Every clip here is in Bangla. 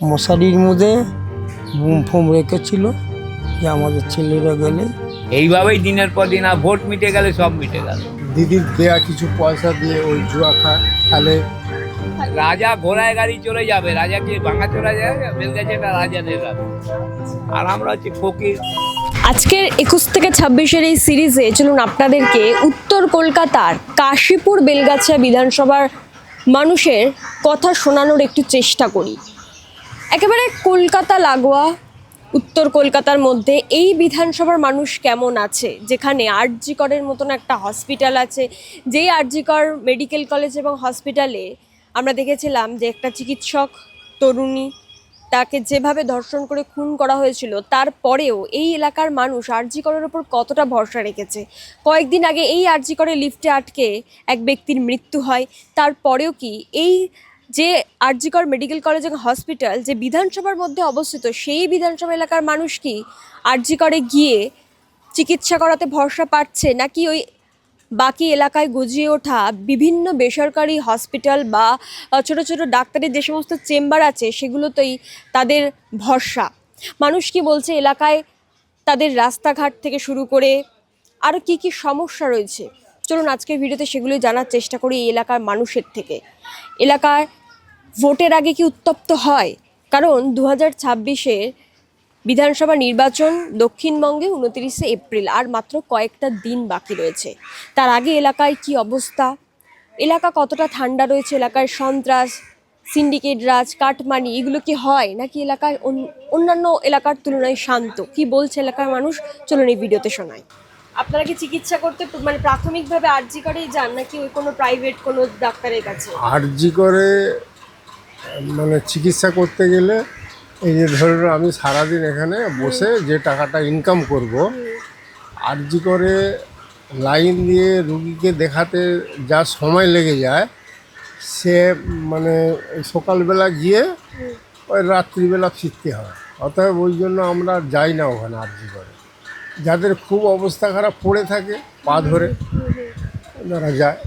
মশারির মধ্যে বুম ফুম রেখেছিল যে আমাদের ছেলেরা গেলে এইভাবেই দিনের পর দিন, আর ভোট মিটে গেলে সব মিটে গেল। দিদির দেয়া কিছু পয়সা দিয়ে ওই জুয়া খেলে। রাজা ঘোড়ায় গাড়ি চলে যাবে, রাজাকে ভাঙা চলে যাবে, বেলগাছিটা রাজাদের রাজা, আর আমরা হচ্ছে ফকির। আজকের 21 থেকে 26-এর এই সিরিজে চলুন আপনাদেরকে উত্তর কলকাতার কাশীপুর বেলগাছিয়া বিধানসভার মানুষের কথা শোনানোর একটু চেষ্টা করি। একেবারে কলকাতা লাগোয়া উত্তর কলকাতার মধ্যে এই বিধানসভার মানুষ কেমন আছে, যেখানে আরজি করের মতন একটা হসপিটাল আছে, যেই আরজি কর মেডিকেল কলেজ এবং হসপিটালে আমরা দেখেছিলাম যে একটা চিকিৎসক তরুণী তাকে যেভাবে ধর্ষণ করে খুন করা হয়েছিল, তারপরেও এই এলাকার মানুষ আরজি করের ওপর কতটা ভরসা রেখেছে। কয়েকদিন আগে এই আরজি করে লিফটে আটকে এক ব্যক্তির মৃত্যু হয়, তারপরেও কি এই যে আরজি কর মেডিকেল কলেজ এবং হসপিটাল যে বিধানসভার মধ্যে অবস্থিত, সেই বিধানসভা এলাকার মানুষ কি আরজি করে গিয়ে চিকিৎসা করাতে ভরসা পাচ্ছে, নাকি ওই বাকি এলাকায় গজিয়ে ওঠা বিভিন্ন বেসরকারি হসপিটাল বা ছোট ছোট ডাক্তারের যে সমস্ত চেম্বার আছে সেগুলোতেই তাদের ভরসা? মানুষ কি বলছে এলাকায় তাদের রাস্তাঘাট থেকে শুরু করে আরও কি কি সমস্যা রয়েছে, চলুন আজকের ভিডিওতে সেগুলোই জানার চেষ্টা করি এই এলাকার মানুষের থেকে। এলাকার ভোটের আগে কি উত্তপ্ত হয়? কারণ 2026-এর বিধানসভা নির্বাচন দক্ষিণবঙ্গে 29শে এপ্রিল, আর মাত্র কয়েকটা দিন বাকি রয়েছে। তার আগে এলাকায় কি অবস্থা, এলাকা কতটা ঠান্ডা রয়েছে, এলাকায় সন্ত্রাস, সিন্ডিকেট রাজ, কাটমানি এগুলো কি হয়, নাকি এলাকায় অন্যান্য এলাকার তুলনায় শান্ত? কি বলছে এলাকার মানুষ, চলুন এই ভিডিওতে শোনাই। আপনারা কি চিকিৎসা করতে মানে প্রাথমিকভাবে আরজি করেই যান, নাকি ওই কোনো প্রাইভেট কোনো ডাক্তারের কাছে? আরজি করে মানে চিকিৎসা করতে গেলে এই যে ধরুন আমি সারাদিন এখানে বসে যে টাকাটা ইনকাম করব, আরজি করে লাইন দিয়ে রুগীকে দেখাতে যা সময় লেগে যায়, সে মানে সকালবেলা গিয়ে ওই রাত্রিবেলা ফিরতে হয়। অতএব ওই জন্য আমরা যাই না ওখানে আরজি করে। যাদের খুব অবস্থা খারাপ পড়ে থাকে পা ধরে ওনারা যায়,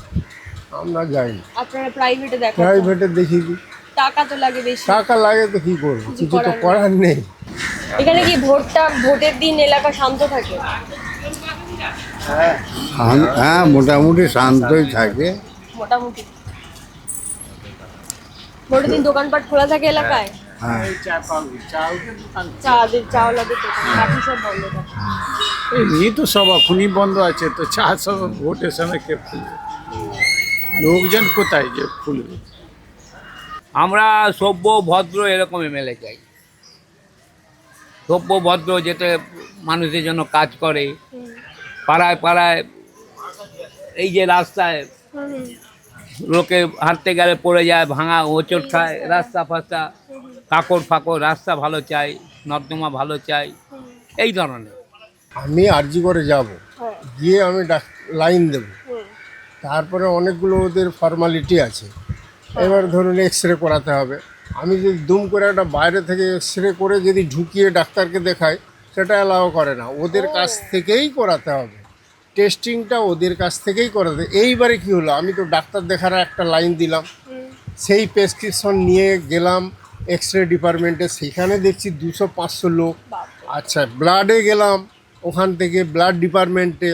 আমরা যাই না। আপনারা প্রাইভেটে দেখান? প্রাইভেটে দেখিয়ে দিই। টাকা তো লাগে বেশি। টাকা লাগে তো কী করবো, কিছু তো করার নেই। এখানে কি ভোটের দিন এলাকা শান্ত থাকে? হ্যাঁ, মোটামুটি শান্তই থাকে। মোটামুটি ভোটের দিন দোকানপাট খোলা থাকে এলাকায়? হ্যাঁ, চাওলাদের দোকান বাকি সব বন্ধ থাকে। এমনি তো সব এখনই বন্ধ আছে, তো চা সব ভোটের সময় কে খুলবে? লোকজন কোথায় যে খুলবে? আমরা সভ্য ভদ্র এরকম এমএলএ চাই, সভ্য ভদ্র, যেটা মানুষের জন্য কাজ করে। পাড়ায় পাড়ায় এই যে রাস্তায় লোকে হাঁটতে গেলে পড়ে যায়, ভাঙা হোঁচট খায়, রাস্তা ফাস্তা কাকড় ফাকড়, রাস্তা ভালো চাই, নর্দমা ভালো চাই, এই ধরনের। আমি আরজি করে যাব, গিয়ে আমি লাইন দেব, তারপরে অনেকগুলো ওদের ফর্মালিটি আছে। এবার ধরুন এক্স রে করাতে হবে, আমি যদি দুম করে একটা বাইরে থেকে এক্স রে করে যদি ঢুকিয়ে ডাক্তারকে দেখাই, সেটা অ্যালাও করে না। ওদের কাছ থেকেই করাতে হবে, টেস্টিংটা ওদের কাছ থেকেই করাতে। এইবারে কি হলো, আমি তো ডাক্তার দেখার একটা লাইন দিলাম, সেই প্রেসক্রিপশন নিয়ে গেলাম এক্স রে ডিপার্টমেন্টে, সেখানে দেখছি 200-500 লোক। আচ্ছা, ব্লাডে গেলাম, ওখান থেকে ব্লাড ডিপার্টমেন্টে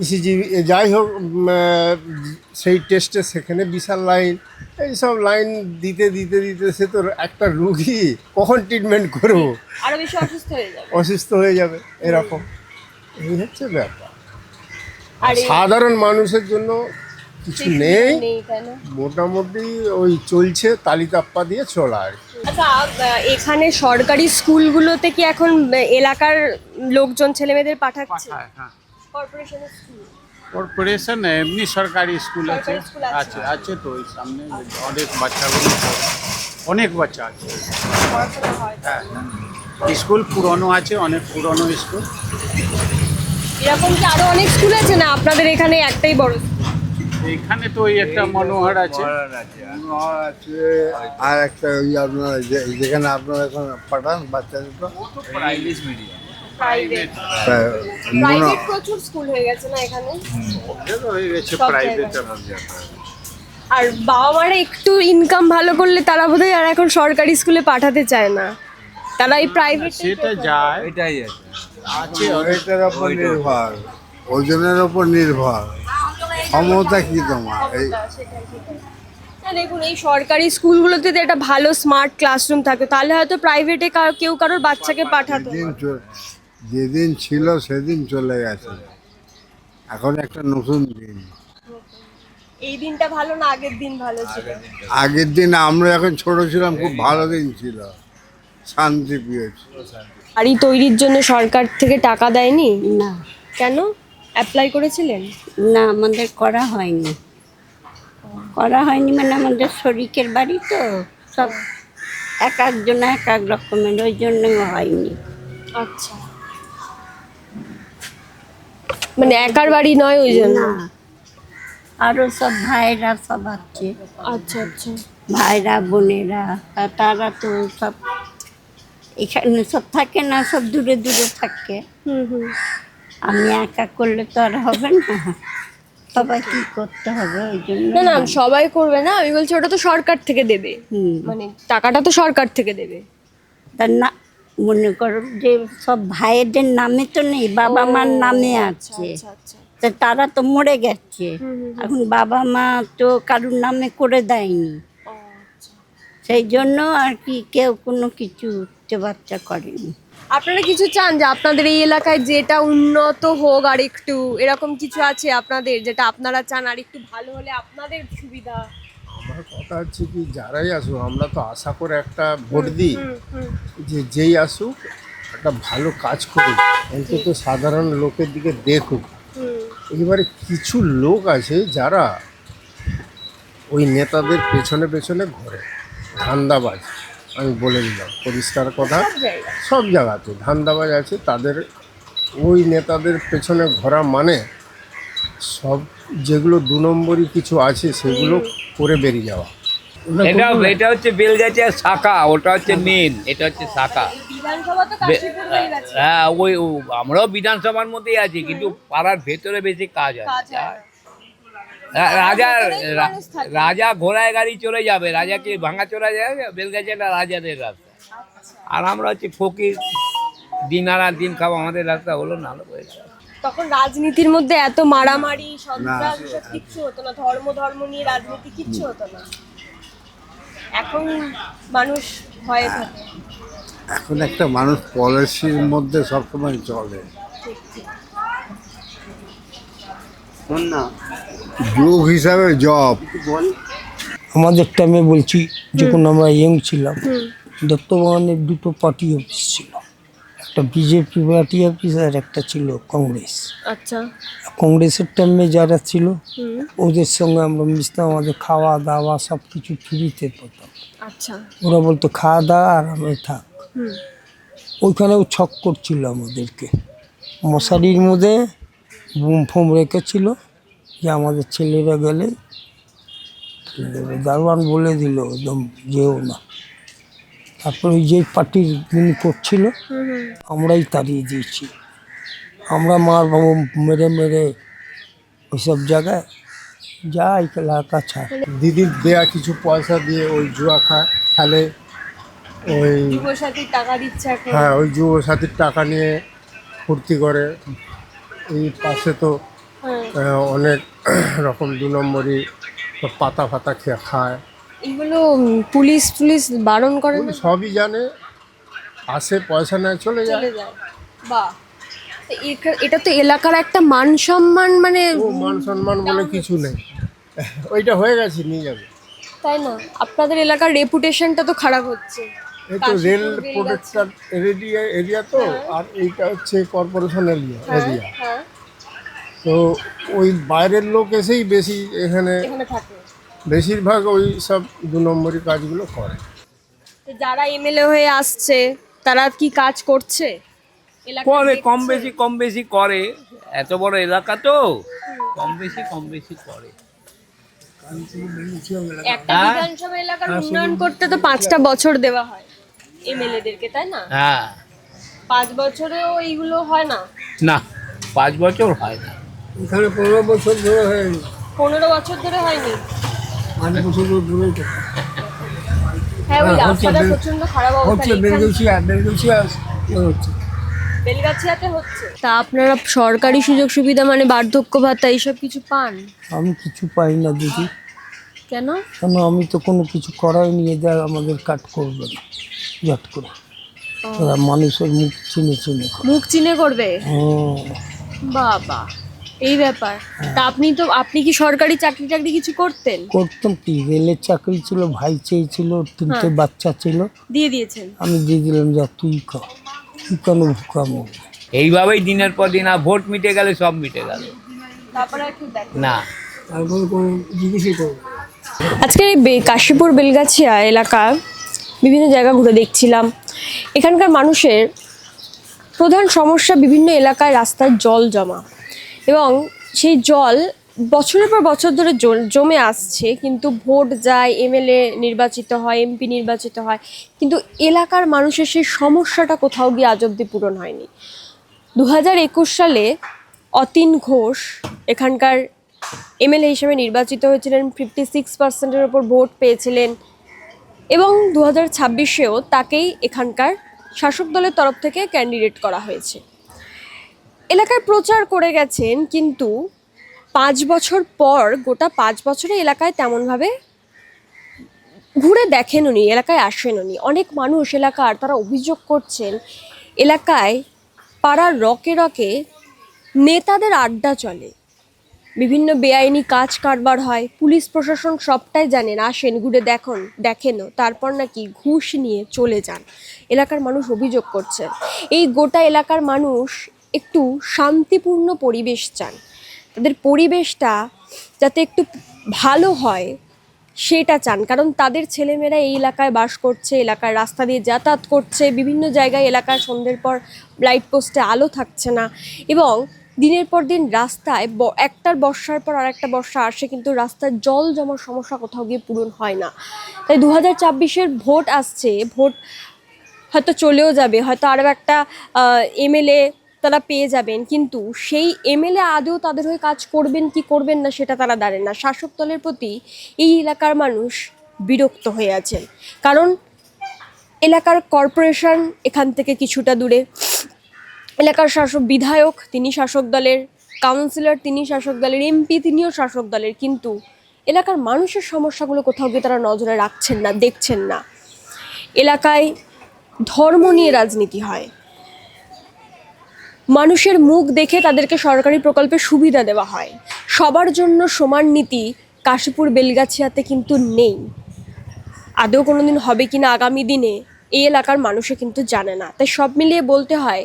ইসিজি, যাই হোক সেই টেস্টে সেখানে বিশাল লাইন। এইসব লাইন দিতে দিতে দিতে সে তো একটা রুগী কখন ট্রিটমেন্ট করবো, আরো বেশি অসুস্থ হয়ে যাবে। অসুস্থ হয়ে যাবে, এরকম এই হচ্ছে ব্যাপার। আর সাধারণ মানুষের জন্য কিছু নেই, তাই না? মোটামুটি ওই চলছে, তালিতাপ্পা দিয়ে চলা আর কি। আচ্ছা, এখানে সরকারি স্কুলগুলোতে কি এখন এলাকার লোকজন ছেলেমেয়েদের পাঠাচ্ছে? হ্যাঁ, কর্পোরেশনের স্কুল? কর্পোরেশন এমনি সরকারি স্কুল আছে, সরকারি স্কুল আছে। আছে তো ওই সামনে অনেক বাচ্চাগুলো, অনেক বাচ্চা আছে। পড়াশোনা হয়? হ্যাঁ, স্কুল পুরনো আছে, অনেক পুরনো স্কুল। এরকম কি আরো অনেক স্কুল আছে, না আপনাদের এখানে একটাই বড় স্কুল? এখানে তো ওই একটা মনোহর আছে, আর একটা ওই আপনার যেখানে আপনারা এখন পাঠান বাচ্চাদের, তো ইংলিশ মিডিয়াম প্রাইভেট প্রচুর স্কুল হয়ে গেছে না এখানে? হয়ে গেছে সব প্রাইভেট। জায়গায়। আর বাবা মারা একটু ইনকাম ভালো করলে তারা বোধহয় আর এখন সরকারি স্কুলে পাঠাতে চায় না, তারা এই প্রাইভেট। সেটা যায় এটাই আছে। আছে ওইটার ওপর নির্ভর, ওজনের ওপর নির্ভর, ক্ষমতা কি তোমার এই দেখুন এই সরকারি স্কুলগুলোতে তো একটা ভালো স্মার্ট ক্লাসরুম থাকে, তাহলে হয়তো প্রাইভেটে কেউ কারোর বাচ্চাকে পাঠাতো যেদিন না। যেদিন ছিল সেদিন চলে গেছে, এখন একটা নতুন দিন। এই দিনটা ভালো না আগের দিন ভালো ছিল? আগের দিন আমরা এখন ছোট ছিলাম, খুব ভালো দিন ছিল, শান্তি পেয়েছি। বাড়ি তৈরির জন্য সরকার থেকে টাকা দেয়নি? না কেন, অ্যাপ্লাই করেছিলেন? না আমাদের করা হয়নি, মানে আমাদের শরিকের বাড়ি তো সব এক একজন এক এক রকমের, ওই জন্যই হয়নি। আচ্ছা, মানে একার বাড়ি নয় ওই জন্য? না আরও সব ভাইরা সব আছে, আচ্ছা আচ্ছা। ভাইরা বোনেরা, আর তারা তো সব এখানে সব থাকে না, সব দূরে দূরে থাকে। হুম। আমি একা করলে তো আর হবে না, সবাই কি করতে হবে, ওই জন্য। না না সবাই করবে না, আমি বলছি ওটা তো সরকার থেকে দেবে, মানে টাকাটা তো সরকার থেকে দেবে। তার না মনে করো যে সব ভাইয়েদের নামে তো নেই, বাবা মার নামে আছে, আচ্ছা আচ্ছা। তা তারা তো মরে গেছে, এখন বাবা মা তো কারুর নামে করে দেয়নি, সেই জন্য আর কি কেউ কোনো কিছু বাচ্চা করেনি। আপনারা কিছু চান যে আপনাদের এই এলাকায় যেটা উন্নত হোক আর একটু, এরকম কিছু আছে আপনাদের যেটা আপনারা চান আর একটু ভালো হলে আপনাদের সুবিধা? আমার কথা হচ্ছে কি, যারাই আসুক আমরা তো আশা করে একটা ভোট দিই যে যেই আসুক একটা ভালো কাজ করুক, অন্তত সাধারণ লোকের দিকে দেখুক। এবারে কিছু লোক আছে যারা ওই নেতাদের পেছনে পেছনে ঘোরে, ধান্দাবাজ, আমি বলে দিলাম পরিষ্কার কথা, সব জায়গাতে ধান্দাবাজ আছে। তাদের ওই নেতাদের পেছনে ঘোরা মানে সব যেগুলো 2 নম্বরই কিছু আছে সেগুলো করে বেরিয়ে যাওয়া। এটা হচ্ছে বেলগাছিয়ার শাখা, ওটা হচ্ছে মেন, এটা হচ্ছে শাখা। বিধানসভা তো কাশীপুর হয়ে গেছে। হ্যাঁ আমরাও বিধানসভার মধ্যেই আছি, কিন্তু পাড়ার ভেতরে বেশি কাজ হয়। রাজা ঘোড়ায় গাড়ি চলে যাবে, রাজাকে ভাঙা চলে যাবে, বেলগাছিয়াটা রাজাদের রাস্তা। আর আমরা হচ্ছে ফকির, দিন আনা দিন খাবো, আমাদের রাস্তা হলো না। তখন রাজনীতির মধ্যে এত মারামারি সন্ত্রাস এসব কিচ্ছু হতো না, ধর্ম নিয়ে রাজনীতি কিচ্ছু হতো না। এখন মানুষ ভয়ে থাকে। এখন একটা মানুষ পলিসির মধ্যে সবসময় চলে, যোগ হিসাবে জব। আমাদের টাইমে বলছি, যখন আমরা ইয়ং ছিলাম, দত্তবাগানের 2টো পার্টি অফিস ছিল, একটা বিজেপি পার্টি অফিস আর একটা ছিল কংগ্রেস। আচ্ছা। কংগ্রেসের টাইমে যারা ছিল ওদের সঙ্গে আমরা মিশতাম, আমাদের খাওয়া দাওয়া সব কিছু ফ্রিতে পেতাম। আচ্ছা। ওরা বলতো খাওয়া দাওয়া আর আমি থাক। ওইখানেও ছক করছিল আমাদেরকে, মশারির মধ্যে বুম ফুম রেখেছিল যে আমাদের ছেলেরা গেলে দারোয়ান বলে দিল একদম যেও না। তারপরে ওই যে পার্টির যিনি করছিল আমরাই তাড়িয়ে দিয়েছি, আমরা মার বাবু মেরে মেরে ওইসব জায়গায় যা এলাকা ছাড়। দিদির দেয়া কিছু পয়সা দিয়ে ওই জুয়া খেলে, ওই যুবসাথীর টাকা দিচ্ছে এখন। হ্যাঁ ওই যুবসাথীর টাকা নিয়ে ফুর্তি করে। এই পাশে তো অনেক রকম 2 নম্বরই পাতা ফাতা খেয়ে খায়। এগুলো পুলিশ বারণ করে না? সবই জানে, আসে পয়সা নেয় চলে যায়। বাহ, এটা তো এলাকার একটা মান সম্মান, মানে ও মান সম্মান বলে কিছু নেই, ওইটা হয়ে গেছে নিয়ে যাবে। তাই না? আপনাদের এলাকার রেপুটেশনটা তো খারাপ হচ্ছে। এই তো রেল প্রোটেক্টর এরিয়া তো, আর এইটা হচ্ছে কর্পোরেশন এরিয়া। হ্যাঁ, তো ওই বাইরের লোক এসেই বেশি এখানে থাকে। বেশিরভাগ ওই সব 2 নম্বরই কাজগুলো করে। তো যারা এমএলএ হয়ে আসছে তারা কি কাজ করছে? করে কম বেশি করে, এত বড় এলাকা তো কম বেশি করে। একটা বিধানসভা এলাকার উন্নয়ন করতে তো 5টা বছর দেওয়া হয় এমএলএদেরকে, তাই না? হ্যাঁ, 5 বছরেও এইগুলো হয় না? না 5 বছর হয় না, এখানে 15 বছর ধরে হয়নি। 15 বছর ধরে হয়নি? 5 বছরের দূরে তো হ্যাঁ ওই হ্যাঁ, রাস্তাটা হচ্ছে, প্রচন্ড খারাপ অবস্থা হচ্ছে বেলগেছিয়া হচ্ছে। বেলগাছিয়াতে হচ্ছে। তা আপনারা সরকারি সুযোগ সুবিধা মানে বার্ধক্য ভাতা এইসব কিছু পান? আমি কিছু পাই না দিদি, কেন? কেন আমি তো কোনো কিছু করাই নিয়ে দেয় আমাদের কাট করবে না জট করে। এরা মানুষের মুখ চিনে চিনে করে। মুখ চিনে করবে? হ্যাঁ, বাবা, এই ব্যাপার। তা আপনি কি সরকারি চাকরি টাকরি কিছু করতেন? করতাম কি, রেলের চাকরি ছিল, ভাই চেয়েছিল, 3টে বাচ্চা ছিল, দিয়ে দিয়েছেন? আমি দিয়ে দিলাম, যা তুই কর, তুই কেন ভুকামো। এইভাবেই দিনের পর দিন, আর ভোট মিটে গেলে সব মিটে গেল। তারপরে আর কেউ দেখে না, তারপরে কোনো জিজ্ঞেসই করবো। আজকের এই কাশীপুর বেলগাছিয়া এলাকা বিভিন্ন জায়গা ঘুরে দেখছিলাম। এখানকার মানুষের প্রধান সমস্যা বিভিন্ন এলাকায় রাস্তায় জল জমা, এবং সেই জল বছরের পর বছর ধরে জমে আসছে, কিন্তু ভোট যায়, এমএলএ নির্বাচিত হয়, এমপি নির্বাচিত হয়, কিন্তু এলাকার মানুষের সেই সমস্যাটা কোথাও গিয়ে আজ অব্দি পূরণ হয়নি। 2021 সালে অতীন ঘোষ এখানকার এমএলএ হিসেবে নির্বাচিত হয়েছিলেন, 56%-এর ওপর ভোট পেয়েছিলেন, এবং 2026-এও তাকেই এখানকার শাসক দলের তরফ থেকে ক্যান্ডিডেট করা হয়েছে। এলাকায় প্রচার করে গেছেন, কিন্তু 5 বছর পর গোটা 5 বছরে এলাকায় তেমনভাবে ঘুরে দেখেন উনি, এলাকায় আসেন উনি। অনেক মানুষ এলাকার তারা অভিযোগ করছেন, এলাকায় পাড়ার রকে রকে নেতাদের আড্ডা চলে, বিভিন্ন বেআইনি কাজ কারবার হয়, পুলিশ প্রশাসন সবটাই জানেন, আসেন ঘুরে দেখেনও, তারপর নাকি ঘুষ নিয়ে চলে যান। এলাকার মানুষ অভিযোগ করছেন এই গোটা এলাকার মানুষ একটু শান্তিপূর্ণ পরিবেশ চান, তাদের পরিবেশটা যাতে একটু ভালো হয় সেটা চান, কারণ তাদের ছেলেমেয়েরা এই এলাকায় বাস করছে, এলাকার রাস্তা দিয়ে যাতায়াত করছে, বিভিন্ন জায়গায় এলাকায় সন্ধ্যের পর লাইট পোস্টে আলো থাকছে না, এবং দিনের পর দিন রাস্তায় একটার বর্ষার পর আর একটা বর্ষা আসে, কিন্তু রাস্তার জল জমার সমস্যা কোথাও গিয়ে পূরণ হয় না। তাই 2024-এর ভোট আসছে, ভোট হয়তো চলেও যাবে, হয়তো আরও একটা এমএলএ তারা পেয়ে যাবেন, কিন্তু সেই এমএলএ আদৌ তাদের হয়ে কাজ করবেন কি করবেন না সেটা তারা জানেন না। শাসক দলের প্রতি এই এলাকার মানুষ বিরক্ত হয়ে আছেন, কারণ এলাকার কর্পোরেশন এখান থেকে কিছুটা দূরে, এলাকার বিধায়ক তিনি শাসক দলের, কাউন্সিলর তিনি শাসক দলের, এমপি তিনিও শাসক দলের, কিন্তু এলাকার মানুষের সমস্যাগুলো কোথাও গিয়ে তারা নজরে রাখছেন না, দেখছেন না। এলাকায় ধর্ম নিয়ে রাজনীতি হয়, মানুষের মুখ দেখে তাদেরকে সরকারি প্রকল্পে সুবিধা দেওয়া হয়, সবার জন্য সমান নীতি কাশীপুর বেলগাছিয়াতে কিন্তু নেই। আদৌ কোনোদিন হবে কিনা আগামী দিনে এই এলাকার মানুষে কিন্তু জানে না। তাই সব মিলিয়ে বলতে হয়,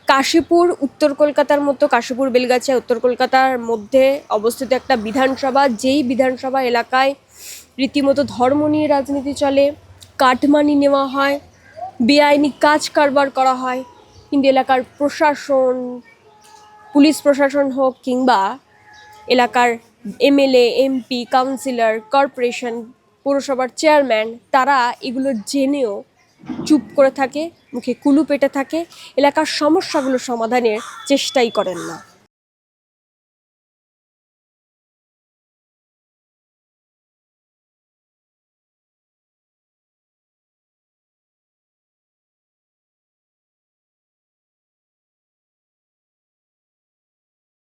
কাশীপুর উত্তর কলকাতার মতো, কাশীপুর বেলগাছিয়া উত্তর কলকাতার মধ্যে অবস্থিত একটা বিধানসভা, যেই বিধানসভা এলাকায় রীতিমতো ধর্ম নিয়ে রাজনীতি চলে, কাটমানি নেওয়া হয়, বেআইনি কাজ কারবার করা হয়, কিন্তু এলাকার প্রশাসন, পুলিশ প্রশাসন হোক কিংবা এলাকার এমএলএ, এমপি, কাউন্সিলর, কর্পোরেশন, পৌরসভার চেয়ারম্যান, তারা এগুলো জেনেও চুপ করে থাকে, মুখে কুলু পেটে থাকে, এলাকার সমস্যাগুলো সমাধানের চেষ্টাই করেন না।